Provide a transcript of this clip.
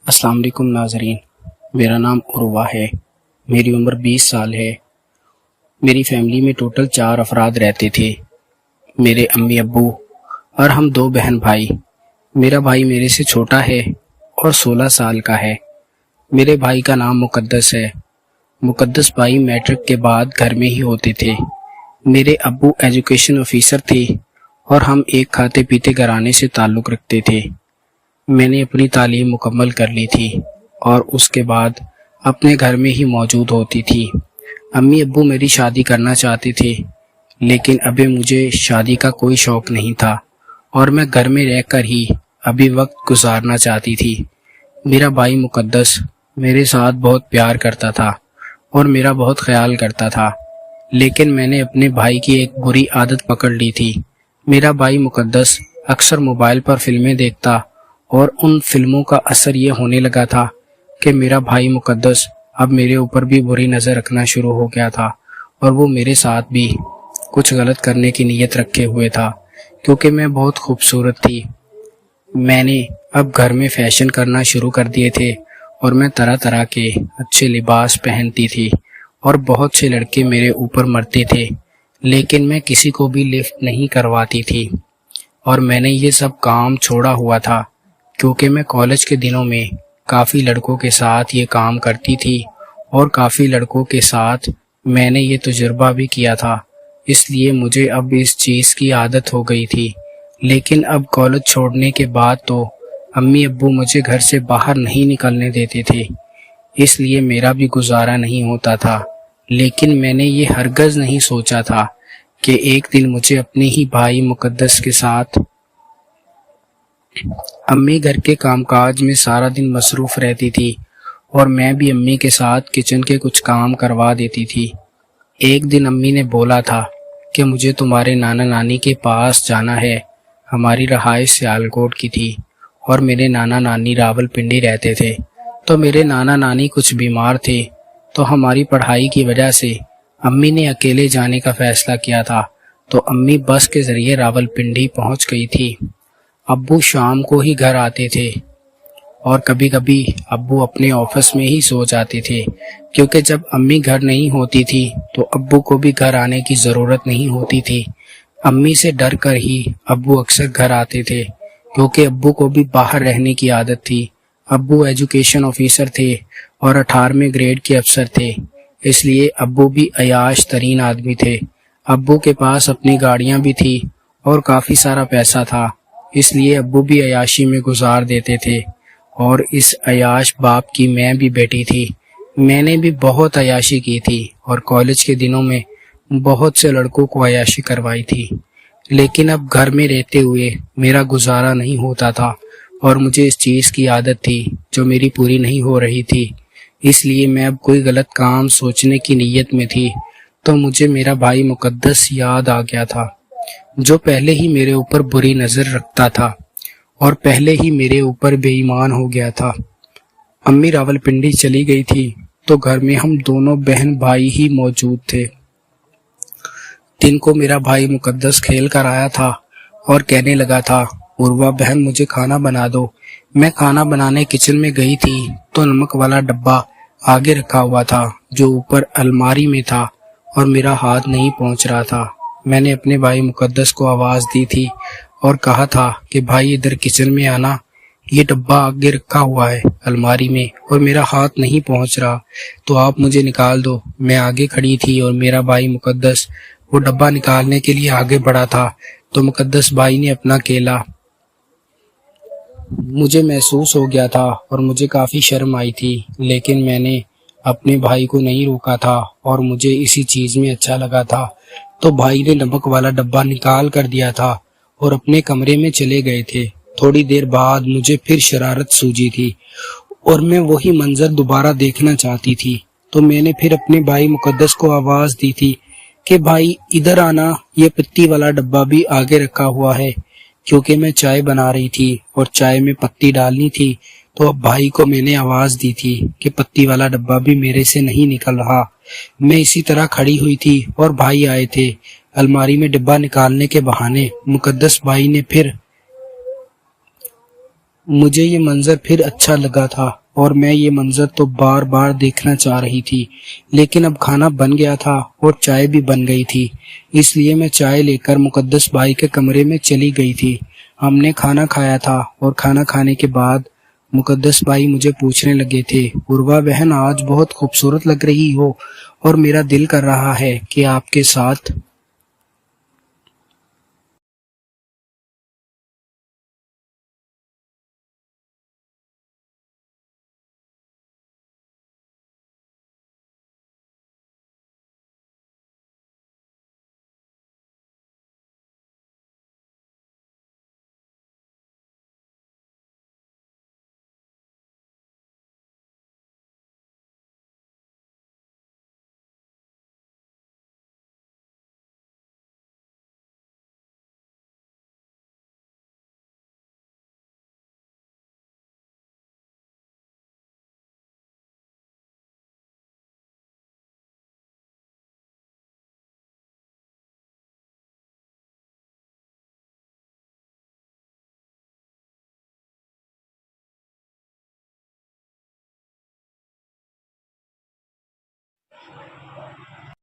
السلام علیکم ناظرین، میرا نام عروہ ہے۔ میری عمر 20 سال ہے۔ میری فیملی میں ٹوٹل 4 افراد رہتے تھے، میرے امی ابو اور ہم 2 بہن بھائی۔ میرا بھائی میرے سے چھوٹا ہے اور 16 سال کا ہے۔ میرے بھائی کا نام مقدس ہے۔ مقدس بھائی میٹرک کے بعد گھر میں ہی ہوتے تھے۔ میرے ابو ایجوکیشن آفیسر تھے اور ہم ایک کھاتے پیتے گھرانے سے تعلق رکھتے تھے۔ میں نے اپنی تعلیم مکمل کر لی تھی اور اس کے بعد اپنے گھر میں ہی موجود ہوتی تھی۔ امی ابو میری شادی کرنا چاہتے تھے، لیکن ابھی مجھے شادی کا کوئی شوق نہیں تھا اور میں گھر میں رہ کر ہی ابھی وقت گزارنا چاہتی تھی۔ میرا بھائی مقدس میرے ساتھ بہت پیار کرتا تھا اور میرا بہت خیال کرتا تھا، لیکن میں نے اپنے بھائی کی ایک بری عادت پکڑ لی تھی۔ میرا بھائی مقدس اکثر موبائل پر فلمیں دیکھتا اور ان فلموں کا اثر یہ ہونے لگا تھا کہ میرا بھائی مقدس اب میرے اوپر بھی بری نظر رکھنا شروع ہو گیا تھا اور وہ میرے ساتھ بھی کچھ غلط کرنے کی نیت رکھے ہوئے تھا، کیونکہ میں بہت خوبصورت تھی۔ میں نے اب گھر میں فیشن کرنا شروع کر دیے تھے اور میں طرح طرح کے اچھے لباس پہنتی تھی اور بہت سے لڑکے میرے اوپر مرتے تھے، لیکن میں کسی کو بھی لفٹ نہیں کرواتی تھی۔ اور میں نے یہ سب کام چھوڑا ہوا تھا کیونکہ میں کالج کے دنوں میں کافی لڑکوں کے ساتھ یہ کام کرتی تھی اور کافی لڑکوں کے ساتھ میں نے یہ تجربہ بھی کیا تھا، اس لیے مجھے اب اس چیز کی عادت ہو گئی تھی۔ لیکن اب کالج چھوڑنے کے بعد تو امی ابو مجھے گھر سے باہر نہیں نکلنے دیتے تھے، اس لیے میرا بھی گزارا نہیں ہوتا تھا۔ لیکن میں نے یہ ہرگز نہیں سوچا تھا کہ ایک دن مجھے اپنے ہی بھائی مقدس کے ساتھ امی گھر کے کام کاج میں سارا دن مصروف رہتی تھی اور میں بھی امی کے ساتھ کچن کے کچھ کام کروا دیتی تھی۔ ایک دن امی نے بولا تھا کہ مجھے تمہارے نانا نانی کے پاس جانا ہے۔ ہماری رہائش سیالکوٹ کی تھی اور میرے نانا نانی راول پنڈی رہتے تھے، تو میرے نانا نانی کچھ بیمار تھے، تو ہماری پڑھائی کی وجہ سے امی نے اکیلے جانے کا فیصلہ کیا تھا، تو امی بس کے ذریعے راول پنڈی پہنچ گئی تھی۔ ابو شام کو ہی گھر آتے تھے اور کبھی کبھی ابو اپنے آفس میں ہی سو جاتے تھے، کیونکہ جب امی گھر نہیں ہوتی تھی تو ابو کو بھی گھر آنے کی ضرورت نہیں ہوتی تھی۔ امی سے ڈر کر ہی ابو اکثر گھر آتے تھے، کیونکہ ابو کو بھی باہر رہنے کی عادت تھی۔ ابو ایجوکیشن آفیسر تھے اور 18ویں گریڈ کے افسر تھے، اس لیے ابو بھی عیاش ترین آدمی تھے۔ ابو کے پاس اپنی گاڑیاں بھی تھی اور کافی سارا پیسہ تھا، اس لیے ابو بھی عیاشی میں گزار دیتے تھے، اور اس عیاش باپ کی میں بھی بیٹی تھی۔ میں نے بھی بہت عیاشی کی تھی اور کالج کے دنوں میں بہت سے لڑکوں کو عیاشی کروائی تھی، لیکن اب گھر میں رہتے ہوئے میرا گزارا نہیں ہوتا تھا اور مجھے اس چیز کی عادت تھی جو میری پوری نہیں ہو رہی تھی، اس لیے میں اب کوئی غلط کام سوچنے کی نیت میں تھی تو مجھے میرا بھائی مقدس یاد آ گیا تھا، جو پہلے ہی میرے اوپر بری نظر رکھتا تھا اور پہلے ہی میرے اوپر بے ایمان ہو گیا تھا۔ امی راول پنڈی چلی گئی تھی تو گھر میں ہم دونوں بہن بھائی ہی موجود تھے۔ دن کو میرا بھائی مقدس کھیل کر آیا تھا اور کہنے لگا تھا، عروہ بہن مجھے کھانا بنا دو۔ میں کھانا بنانے کچن میں گئی تھی تو نمک والا ڈبہ آگے رکھا ہوا تھا جو اوپر الماری میں تھا اور میرا ہاتھ نہیں پہنچ رہا تھا۔ میں نے اپنے بھائی مقدس کو آواز دی تھی اور کہا تھا کہ بھائی ادھر کچن میں آنا، یہ ڈبہ آگے رکھا ہوا ہے الماری میں اور میرا ہاتھ نہیں پہنچ رہا، تو آپ مجھے نکال دو۔ میں آگے کھڑی تھی اور میرا بھائی مقدس وہ ڈبہ نکالنے کے لیے آگے بڑھا تھا، تو مقدس بھائی نے اپنا کیلا مجھے محسوس ہو گیا تھا اور مجھے کافی شرم آئی تھی، لیکن میں نے اپنے بھائی کو نہیں روکا تھا اور مجھے اسی چیز میں اچھا لگا تھا، تو بھائی نے نمک والا ڈبہ نکال کر دیا تھا اور اپنے کمرے میں چلے گئے تھے۔ تھوڑی دیر بعد مجھے پھر شرارت سوجی تھی اور میں وہی منظر دوبارہ دیکھنا چاہتی تھی، تو میں نے پھر اپنے بھائی مقدس کو آواز دی تھی کہ بھائی ادھر آنا، یہ پتی والا ڈبہ بھی آگے رکھا ہوا ہے، کیونکہ میں چائے بنا رہی تھی اور چائے میں پتی ڈالنی تھی، تو اب بھائی کو میں نے آواز دی تھی کہ پتی والا ڈبہ بھی میرے سے نہیں نکل رہا۔ میں اسی طرح کھڑی ہوئی تھی اور بھائی آئے تھے۔ الماری میں ڈبہ نکالنے کے بہانے مقدس بھائی نے پھر مجھے یہ منظر پھر اچھا لگا تھا اور میں یہ منظر تو بار بار دیکھنا چاہ رہی تھی، لیکن اب کھانا بن گیا تھا اور چائے بھی بن گئی تھی، اس لیے میں چائے لے کر مقدس بھائی کے کمرے میں چلی گئی تھی۔ ہم نے کھانا کھایا تھا اور کھانا کھانے کے بعد مقدس بھائی مجھے پوچھنے لگے تھے، عروہ بہن آج بہت خوبصورت لگ رہی ہو اور میرا دل کر رہا ہے کہ آپ کے ساتھ